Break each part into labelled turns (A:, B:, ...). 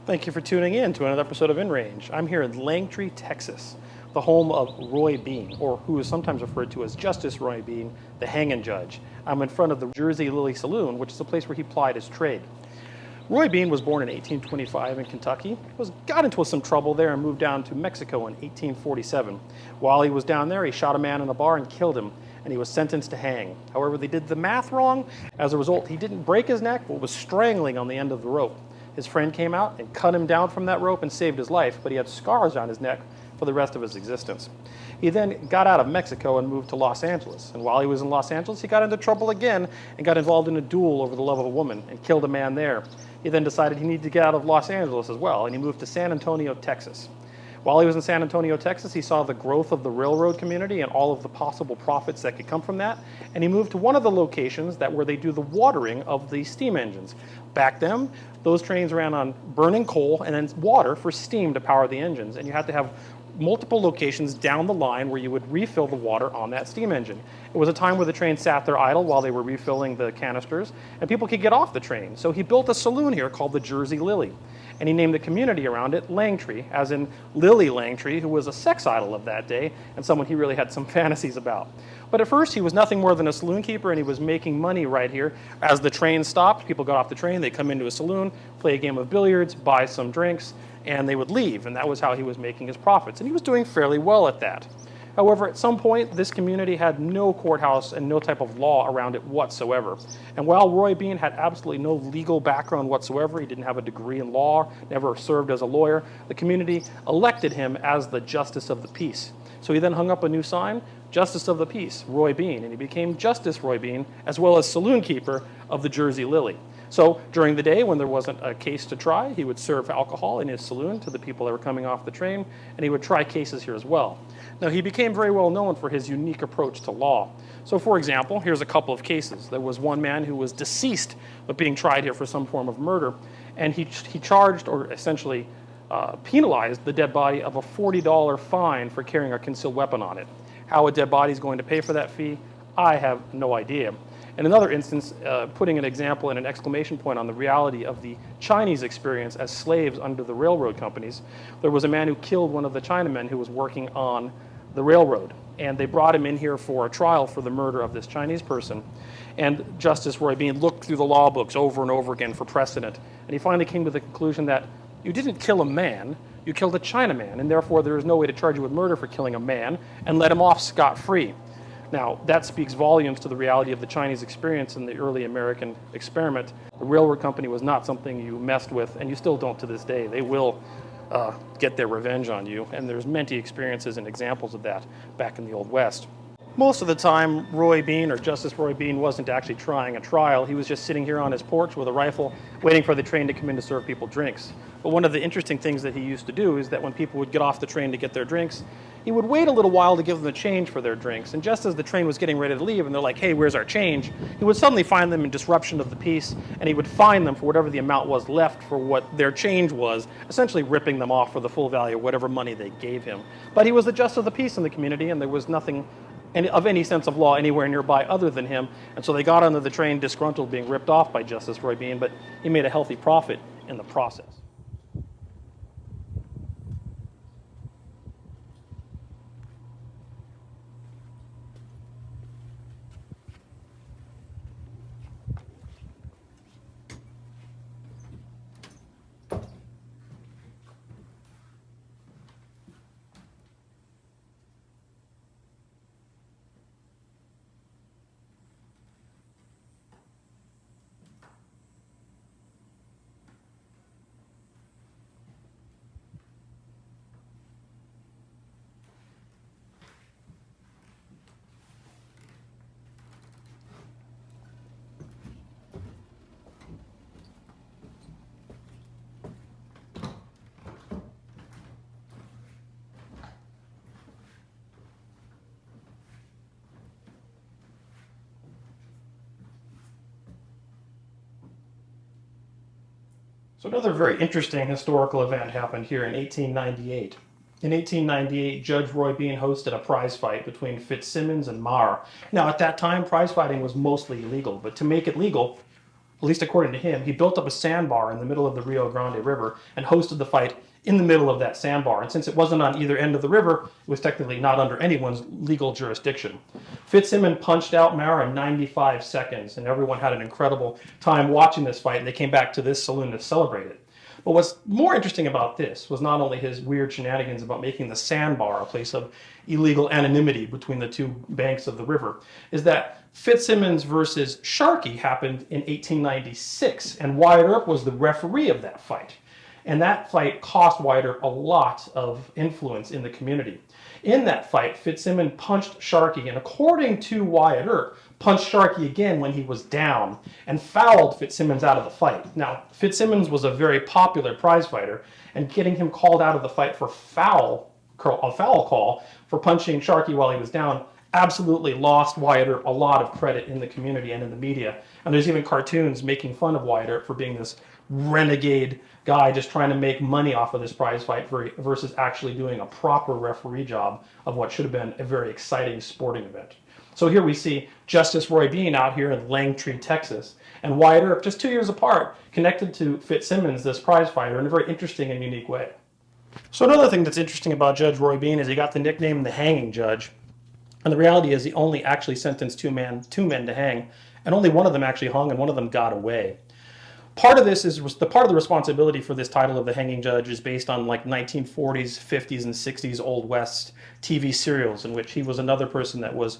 A: Thank you for tuning in to another episode of InRange. I'm here in Langtry, Texas, the home of Roy Bean, or who is sometimes referred to as Justice Roy Bean, the hanging judge. I'm in front of the Jersey Lilly saloon, which is a place where he plied his trade. Roy Bean was born in 1825 in Kentucky, got into some trouble there and moved down to Mexico in 1847. While he was down there, he shot a man in a bar and killed him, and he was sentenced to hang. However, they did the math wrong. As a result, he didn't break his neck, but was strangling on the end of the rope. His friend came out and cut him down from that rope and saved his life, but he had scars on his neck for the rest of his existence. He then got out of Mexico and moved to Los Angeles. And while he was in Los Angeles, he got into trouble again and got involved in a duel over the love of a woman and killed a man there. He then decided he needed to get out of Los Angeles as well, and he moved to San Antonio, Texas. While he was in San Antonio, Texas, he saw the growth of the railroad community and all of the possible profits that could come from that. And he moved to one of the locations where they do the watering of the steam engines. Back then, those trains ran on burning coal and then water for steam to power the engines. And you had to have multiple locations down the line where you would refill the water on that steam engine. It was a time where the train sat there idle while they were refilling the canisters, and people could get off the train. So he built a saloon here called the Jersey Lilly. And he named the community around it Langtry, as in Lily Langtry, who was a sex idol of that day and someone he really had some fantasies about. But at first, he was nothing more than a saloon keeper, and he was making money right here. As the train stopped, people got off the train, they'd come into a saloon, play a game of billiards, buy some drinks, and they would leave. And that was how he was making his profits. And he was doing fairly well at that. However, at some point, this community had no courthouse and no type of law around it whatsoever. And while Roy Bean had absolutely no legal background whatsoever, he didn't have a degree in law, never served as a lawyer, the community elected him as the Justice of the Peace. So he then hung up a new sign, Justice of the Peace, Roy Bean, and he became Justice Roy Bean, as well as saloon keeper of the Jersey Lilly. So during the day, when there wasn't a case to try, he would serve alcohol in his saloon to the people that were coming off the train, and he would try cases here as well. Now, he became very well known for his unique approach to law. So, for example, here's a couple of cases. There was one man who was deceased but being tried here for some form of murder, and he charged, or essentially penalized, the dead body of a $40 fine for carrying a concealed weapon on it. How a dead body is going to pay for that fee, I have no idea. In another instance, putting an example and an exclamation point on the reality of the Chinese experience as slaves under the railroad companies, there was a man who killed one of the Chinamen who was working on the railroad. And they brought him in here for a trial for the murder of this Chinese person. And Justice Roy Bean looked through the law books over and over again for precedent. And he finally came to the conclusion that you didn't kill a man, you killed a Chinaman, and therefore there is no way to charge you with murder for killing a man and let him off scot-free. Now, that speaks volumes to the reality of the Chinese experience in the early American experiment. The railroad company was not something you messed with, and you still don't to this day. They will get their revenge on you, and there's many experiences and examples of that back in the Old West. Most of the time, Roy Bean, or Justice Roy Bean, wasn't actually trying a trial. He was just sitting here on his porch with a rifle, waiting for the train to come in to serve people drinks. But one of the interesting things that he used to do is that when people would get off the train to get their drinks, he would wait a little while to give them the change for their drinks. And just as the train was getting ready to leave and they're like, hey, where's our change? He would suddenly find them in disruption of the peace, and he would fine them for whatever the amount was left for what their change was, essentially ripping them off for the full value of whatever money they gave him. But he was the justice of the peace in the community, and there was nothing of any sense of law anywhere nearby other than him. And so they got onto the train disgruntled, being ripped off by Justice Roy Bean, but he made a healthy profit in the process. So another very interesting historical event happened here in 1898. In 1898, Judge Roy Bean hosted a prize fight between Fitzsimmons and Marr. Now, at that time, prize fighting was mostly illegal, but to make it legal, at least according to him, he built up a sandbar in the middle of the Rio Grande River and hosted the fight in the middle of that sandbar. And since it wasn't on either end of the river, it was technically not under anyone's legal jurisdiction. Fitzsimmons punched out Mara in 95 seconds, and everyone had an incredible time watching this fight, and they came back to this saloon to celebrate it. But what's more interesting about this was not only his weird shenanigans about making the sandbar a place of illegal anonymity between the two banks of the river, is that Fitzsimmons versus Sharkey happened in 1896, and Wyatt Earp was the referee of that fight. And that fight cost Wyatt Earp a lot of influence in the community. In that fight, Fitzsimmons punched Sharkey, and according to Wyatt Earp, punched Sharkey again when he was down and fouled Fitzsimmons out of the fight. Now, Fitzsimmons was a very popular prize fighter, and getting him called out of the fight for a foul call for punching Sharkey while he was down absolutely lost Wyatt Earp a lot of credit in the community and in the media. And there's even cartoons making fun of Wyatt Earp for being this renegade guy just trying to make money off of this prize fight versus actually doing a proper referee job of what should have been a very exciting sporting event. So here we see Justice Roy Bean out here in Langtry, Texas, and Wyatt Earp, just 2 years apart, connected to Fitzsimmons, this prize fighter, in a very interesting and unique way. So another thing that's interesting about Judge Roy Bean is he got the nickname the Hanging Judge. And the reality is he only actually sentenced two men to hang, and only one of them actually hung and one of them got away. Part of this is part of the responsibility for this title of the Hanging Judge is based on like 1940s, 50s, and 60s Old West TV serials in which he was another person that was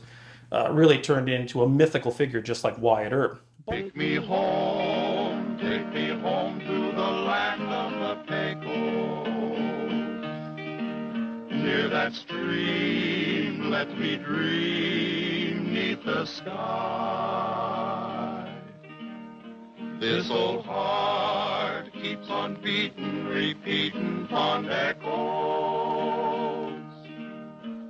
A: really turned into a mythical figure just like Wyatt Earp.
B: Take me home to the land of the Pecos. Near that stream, let me dream neath the sky. This old heart keeps on beating, repeating fond echoes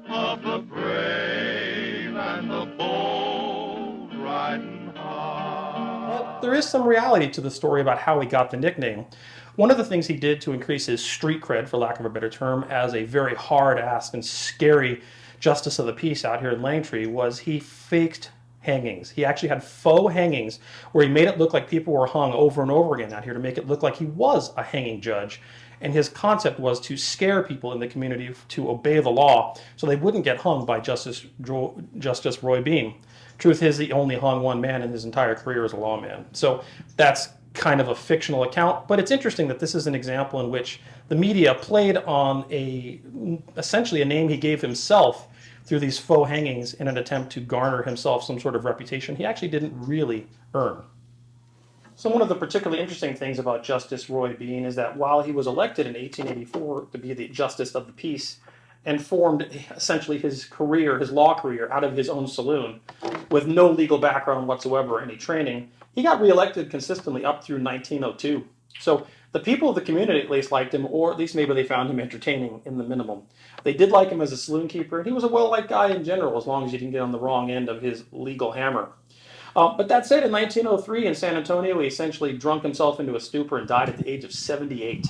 B: of the brave and the bold riding high.
A: Well, there is some reality to the story about how he got the nickname. One of the things he did to increase his street cred, for lack of a better term, as a very hard-assed and scary justice of the peace out here in Langtry was he faked hangings. He actually had faux hangings where he made it look like people were hung over and over again out here to make it look like he was a hanging judge. And his concept was to scare people in the community to obey the law so they wouldn't get hung by Justice Roy Bean. Truth is, he only hung one man in his entire career as a lawman. So that's kind of a fictional account, but it's interesting that this is an example in which the media played on essentially a name he gave himself through these faux hangings in an attempt to garner himself some sort of reputation he actually didn't really earn. So one of the particularly interesting things about Justice Roy Bean is that while he was elected in 1884 to be the Justice of the Peace and formed essentially his law career, out of his own saloon with no legal background whatsoever or any training, he got reelected consistently up through 1902. So the people of the community at least liked him, or at least maybe they found him entertaining in the minimum. They did like him as a saloon keeper, and he was a well-liked guy in general, as long as you didn't get on the wrong end of his legal hammer. But that said, in 1903 in San Antonio, he essentially drunk himself into a stupor and died at the age of 78.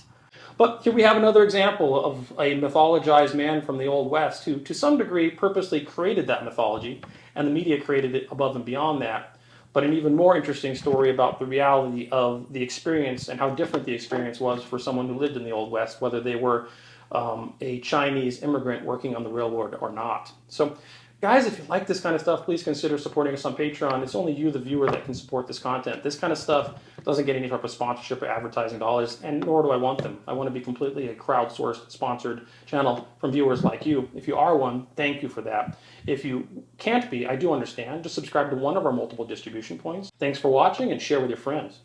A: But here we have another example of a mythologized man from the Old West who, to some degree, purposely created that mythology, and the media created it above and beyond that. But an even more interesting story about the reality of the experience and how different the experience was for someone who lived in the Old West, whether they were a Chinese immigrant working on the railroad or not. So, guys, if you like this kind of stuff, please consider supporting us on Patreon. It's only you, the viewer, that can support this content. This kind of stuff doesn't get any type of sponsorship or advertising dollars, and nor do I want them. I want to be completely a crowdsourced, sponsored channel from viewers like you. If you are one, thank you for that. If you can't be, I do understand. Just subscribe to one of our multiple distribution points. Thanks for watching, and share with your friends.